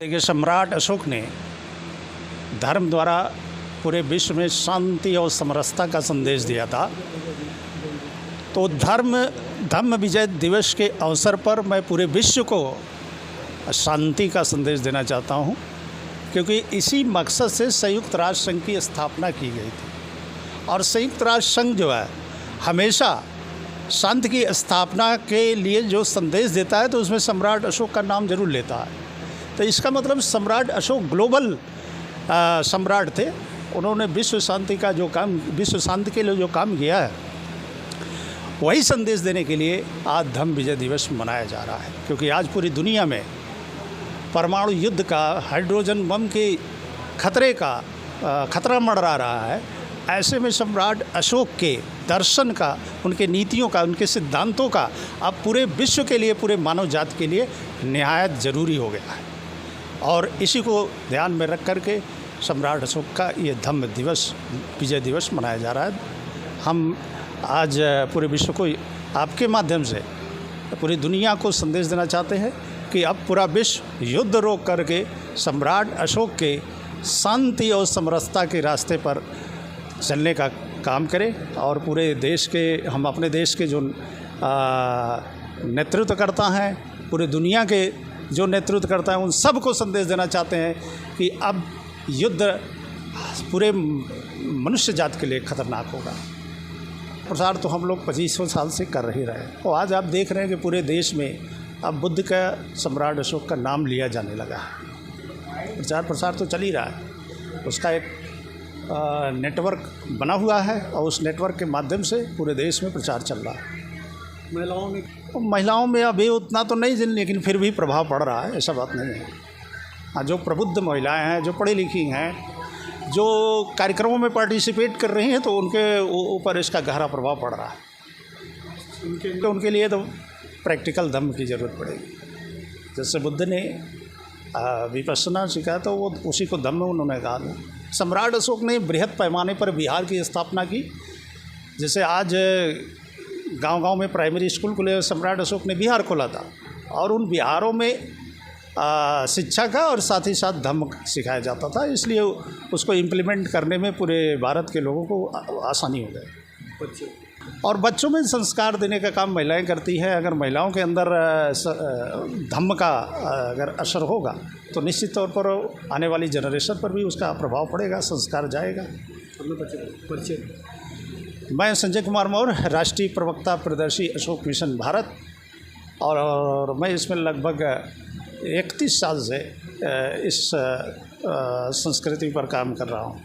देखिए, सम्राट अशोक ने धर्म द्वारा पूरे विश्व में शांति और समरसता का संदेश दिया था। तो धम्म विजय दिवस के अवसर पर मैं पूरे विश्व को शांति का संदेश देना चाहता हूँ, क्योंकि इसी मकसद से संयुक्त राष्ट्र संघ की स्थापना की गई थी। और संयुक्त राष्ट्र संघ जो है हमेशा शांति की स्थापना के लिए जो संदेश देता है, तो उसमें सम्राट अशोक का नाम जरूर लेता है। तो इसका मतलब सम्राट अशोक ग्लोबल सम्राट थे। उन्होंने विश्व शांति के लिए जो काम किया है, वही संदेश देने के लिए आज धम्म विजय दिवस मनाया जा रहा है। क्योंकि आज पूरी दुनिया में परमाणु युद्ध का, हाइड्रोजन बम के खतरा मंडरा रहा है। ऐसे में सम्राट अशोक के दर्शन का, उनके नीतियों का, उनके सिद्धांतों का अब पूरे विश्व के लिए, पूरे मानव जाति के लिए निहायत ज़रूरी हो गया है। और इसी को ध्यान में रख कर के सम्राट अशोक का ये धम्म विजय दिवस मनाया जा रहा है। हम आज पूरे विश्व को आपके माध्यम से पूरी दुनिया को संदेश देना चाहते हैं कि अब पूरा विश्व युद्ध रोक करके सम्राट अशोक के शांति और समरसता के रास्ते पर चलने का काम करें। और पूरे देश के, हम अपने देश के जो नेतृत्व करता हैं, पूरे दुनिया के जो नेतृत्व करता है, उन सबको संदेश देना चाहते हैं कि अब युद्ध पूरे मनुष्य जाति के लिए खतरनाक होगा। प्रसार तो हम लोग 2500 साल से कर ही रहे हैं। और आज आप देख रहे हैं कि पूरे देश में अब बुद्ध का, सम्राट अशोक का नाम लिया जाने लगा है। प्रचार प्रसार तो चल ही रहा है। उसका एक नेटवर्क बना हुआ है और उस नेटवर्क के माध्यम से पूरे देश में प्रचार चल रहा है। महिलाओं में अभी उतना तो नहीं, लेकिन फिर भी प्रभाव पड़ रहा है, ऐसा बात नहीं है। हाँ, जो प्रबुद्ध महिलाएं हैं, जो पढ़ी लिखी हैं, जो कार्यक्रमों में पार्टिसिपेट कर रही हैं, तो उनके ऊपर इसका गहरा प्रभाव पड़ रहा है। उनके लिए तो प्रैक्टिकल धम्म की ज़रूरत पड़ेगी। जैसे बुद्ध ने विपश्यना सीखा, तो वो उसी को धम्म उन्होंने कहा। सम्राट अशोक ने बृहद पैमाने पर बिहार की स्थापना की। जैसे आज गांव-गांव में प्राइमरी स्कूल खुले, सम्राट अशोक ने बिहार खोला था। और उन बिहारों में शिक्षा का और साथ ही साथ धम्म सिखाया जाता था। इसलिए उसको इम्प्लीमेंट करने में पूरे भारत के लोगों को आसानी हो गई। और बच्चों में संस्कार देने का काम महिलाएं करती हैं। अगर महिलाओं के अंदर धम्म का अगर असर होगा, तो निश्चित तौर पर आने वाली जनरेशन पर भी उसका प्रभाव पड़ेगा, संस्कार जाएगा। मैं संजय कुमार मौर्य, राष्ट्रीय प्रवक्ता प्रदर्शी अशोक मिशन भारत, और मैं इसमें लगभग 31 साल से इस संस्कृति पर काम कर रहा हूँ।